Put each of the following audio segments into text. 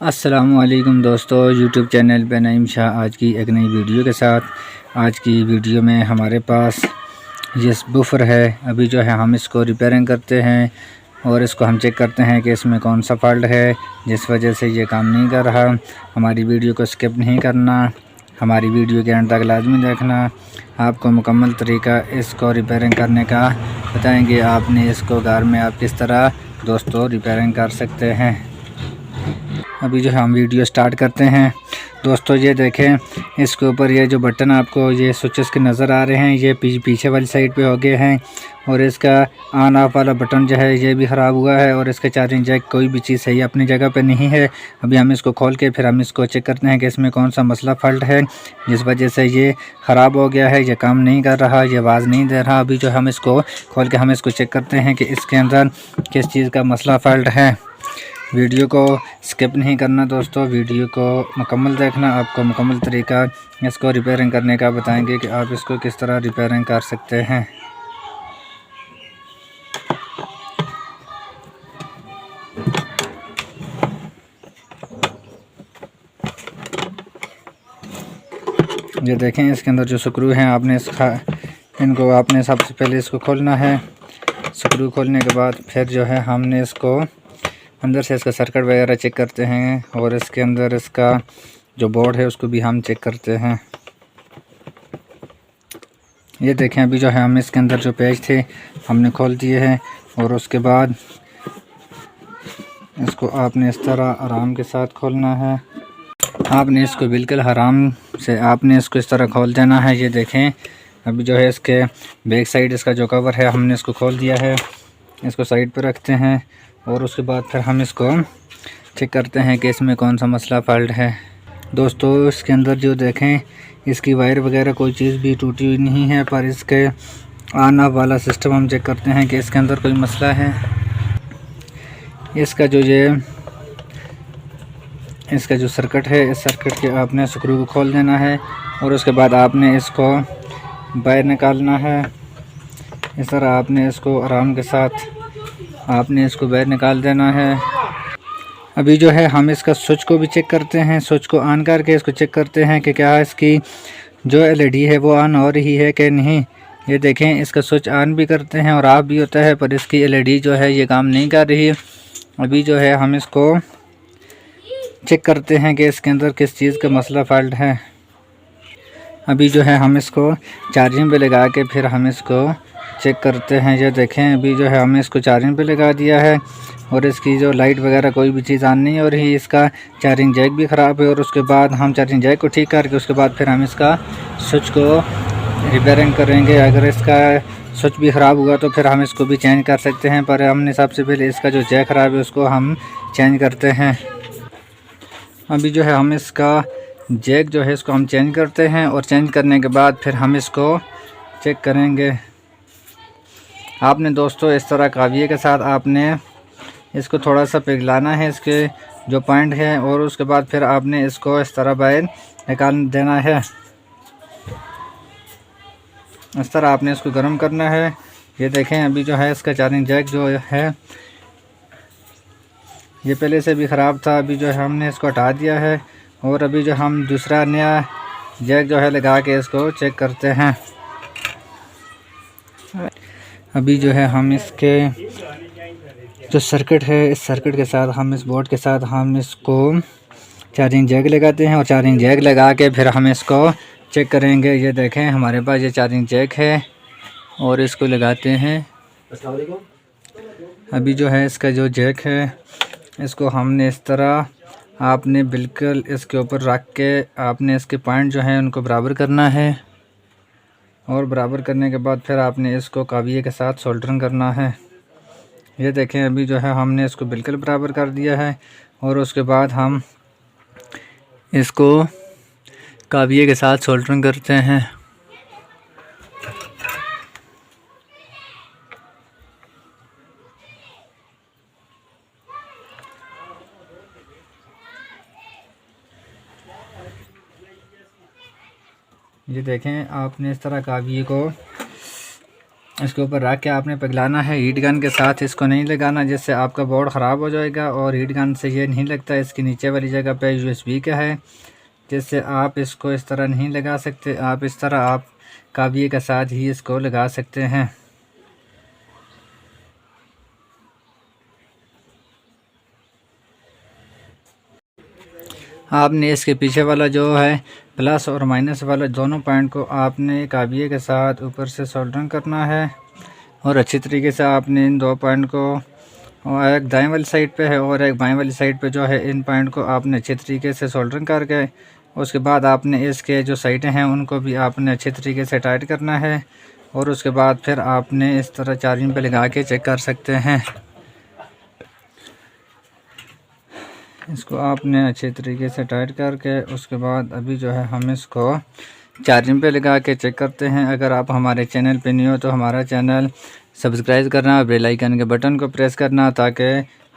अस्सलामुअलैकुम दोस्तों, YouTube channel पे नईम शाह आज की एक नई वीडियो के साथ। आज की वीडियो में हमारे पास ये बूफर है। अभी जो है हम इसको रिपेयरिंग करते हैं और इसको हम चेक करते हैं कि इसमें कौन सा फॉल्ट है जिस वजह से ये काम नहीं कर रहा। हमारी वीडियो को स्किप नहीं करना, हमारी वीडियो के अंत तक लाजमी देखना। आपको मुकम्मल तरीका इसको रिपेयरिंग करने का बताएंगे। आपने इसको घर में आप किस तरह दोस्तों रिपेयरिंग कर सकते हैं। अभी जो है हम वीडियो स्टार्ट करते हैं। दोस्तों ये देखें, इसके ऊपर ये जो बटन आपको ये स्विचेस के नज़र आ रहे हैं, ये पीछे वाली साइड पे हो गए हैं। और इसका ऑन ऑफ वाला बटन जो है ये भी ख़राब हुआ है। और इसका चार्जिंग जैक कोई भी चीज़ सही अपनी जगह पे नहीं है। अभी हम इसको खोल के फिर हम इसको चेक करते हैं कि इसमें कौन सा मसला फॉल्ट है जिस वजह से ये ख़राब हो गया है, ये काम नहीं कर रहा, ये आवाज़ नहीं दे रहा। अभी जो हम इसको खोल के हम इसको चेक करते हैं कि इसके अंदर किस चीज़ का मसला फॉल्ट है। वीडियो को स्किप नहीं करना दोस्तों, वीडियो को मुकम्मल देखना। आपको मुकम्मल तरीका इसको रिपेयरिंग करने का बताएंगे कि आप इसको किस तरह रिपेयरिंग कर सकते हैं। ये देखें, इसके अंदर जो स्क्रू हैं आपने इनको आपने सबसे पहले इसको खोलना है। स्क्रू खोलने के बाद फिर जो है हमने इसको अंदर से इसका सर्किट वगैरह चेक करते हैं और इसके अंदर इसका जो बोर्ड है उसको भी हम चेक करते हैं। ये देखें, अभी जो है हम इसके अंदर जो पेज थे हमने खोल दिए हैं। और उसके बाद इसको आपने इस तरह आराम के साथ खोलना है। आपने इसको बिल्कुल आराम से आपने इसको इस तरह खोल देना है। ये देखें, अभी जो है इसके बैक साइड इसका जो कवर है हमने इसको खोल दिया है। इसको साइड पर रखते हैं और उसके बाद फिर हम इसको चेक करते हैं कि इसमें कौन सा मसला फॉल्ट है। दोस्तों इसके अंदर जो देखें, इसकी वायर वगैरह कोई चीज़ भी टूटी हुई नहीं है, पर इसके ऑन ऑफ वाला सिस्टम हम चेक करते हैं कि इसके अंदर कोई मसला है। इसका जो सर्किट है, इस सर्किट के आपने स्क्रू को खोल देना है और उसके बाद आपने इसको बाहर निकालना है। इस तरह आपने इसको आराम के साथ आपने इसको बाहर निकाल देना है। अभी जो है हम इसका स्विच को भी चेक करते हैं। स्विच को ऑन करके इसको चेक करते हैं कि क्या इसकी जो एलईडी है वो ऑन हो रही है कि नहीं। ये देखें, इसका स्विच ऑन भी करते हैं और ऑफ भी होता है, पर इसकी एलईडी जो है ये काम नहीं कर रही है। अभी जो है हम इसको चेक करते हैं कि इसके अंदर किस चीज़ का मसला फॉल्ट है। अभी जो है हम इसको चार्जिंग पे लगा के फिर हम इसको चेक करते हैं। ये देखें, अभी जो है हमने इसको चार्जिंग पे लगा दिया है और इसकी जो लाइट वगैरह कोई भी चीज़ ऑन नहीं हो रही। इसका चार्जिंग जैक भी ख़राब है और उसके बाद हम चार्जिंग जैक को ठीक करके उसके बाद फिर हम इसका स्विच को रिपेयरिंग करेंगे। अगर इसका स्विच भी ख़राब हुआ तो फिर हम इसको भी चेंज कर सकते हैं, पर हमने सबसे पहले इसका जो जैक ख़राब है उसको हम चेंज करते हैं। अभी जो है हम इसका जैक जो है इसको हम चेंज करते हैं और चेंज करने के बाद फिर हम इसको चेक करेंगे। आपने दोस्तों इस तरह काविये के साथ आपने इसको थोड़ा सा पिघलाना है, इसके जो पॉइंट है, और उसके बाद फिर आपने इसको इस तरह बाहर निकाल देना है। इस तरह आपने इसको गर्म करना है। ये देखें, अभी जो है इसका चार्जिंग जैक जो है ये पहले से भी ख़राब था। अभी जो है हमने इसको हटा दिया है और अभी जो हम दूसरा नया जैक जो है लगा के इसको चेक करते हैं। अभी जो है हम इसके जो सर्किट है, इस सर्किट के साथ हम इस बोर्ड के साथ हम इसको चार्जिंग जैक लगाते हैं और चार्जिंग जैक लगा के फिर हम इसको चेक करेंगे। ये देखें, हमारे पास ये चार्जिंग जैक है और इसको लगाते हैं। अभी जो है इसका जो जैक है इसको हमने इस तरह आपने बिल्कुल इसके ऊपर रख के आपने इसके पॉइंट जो हैं उनको बराबर करना है और बराबर करने के बाद फिर आपने इसको काविये के साथ सोल्डरिंग करना है। ये देखें, अभी जो है हमने इसको बिल्कुल बराबर कर दिया है और उसके बाद हम इसको काविये के साथ सोल्डरिंग करते हैं। ये देखें, आपने इस तरह काविये को इसके ऊपर रख के आपने पिघलाना है। हीट गन के साथ इसको नहीं लगाना, जिससे आपका बोर्ड ख़राब हो जाएगा। और हीट गन से ये नहीं लगता, इसकी नीचे वाली जगह पे USB का है, जिससे आप इसको इस तरह नहीं लगा सकते। आप इस तरह आप काबिये के साथ ही इसको लगा सकते हैं। आपने इसके पीछे वाला जो है प्लस और माइनस वाला दोनों पॉइंट को आपने काबिये के साथ ऊपर से सोल्डरिंग करना है। और अच्छी तरीके से आपने इन दो पॉइंट को, और एक दाएं वाली साइड पे है और एक बाएं वाली साइड पे जो है, इन पॉइंट को आपने अच्छे तरीके से सोल्डरिंग करके उसके बाद आपने इसके जो साइडें हैं उनको भी आपने अच्छे तरीके से टाइट करना है। और उसके बाद फिर आपने इस तरह चार्जिंग पे लगा के चेक कर सकते हैं। इसको आपने अच्छे तरीके से टाइट करके उसके बाद अभी जो है हम इसको चार्जिंग पे लगा के चेक करते हैं। अगर आप हमारे चैनल पे नहीं हो तो हमारा चैनल सब्सक्राइब करना, बेल आइकन के बटन को प्रेस करना, ताकि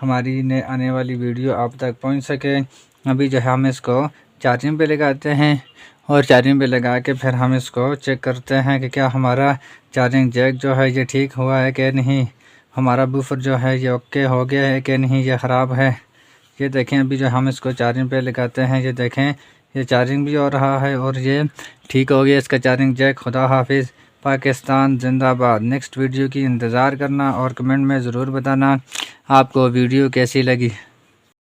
हमारी ने आने वाली वीडियो आप तक पहुंच सके। अभी जो है हम इसको चार्जिंग पे लगाते हैं और चार्जिंग पे लगा के फिर हम इसको चेक करते हैं कि क्या हमारा चार्जिंग जैक जो है ये ठीक हुआ है कि नहीं, हमारा बूफर जो है ये ओके हो गया है कि नहीं, ये ख़राब है। ये देखें अभी जो हम इसको चार्जिंग पे लगाते हैं, ये देखें ये चार्जिंग भी हो रहा है और ये ठीक हो गया इसका चार्जिंग जैक। खुदा हाफिज़, पाकिस्तान जिंदाबाद। नेक्स्ट वीडियो की इंतज़ार करना और कमेंट में ज़रूर बताना आपको वीडियो कैसी लगी।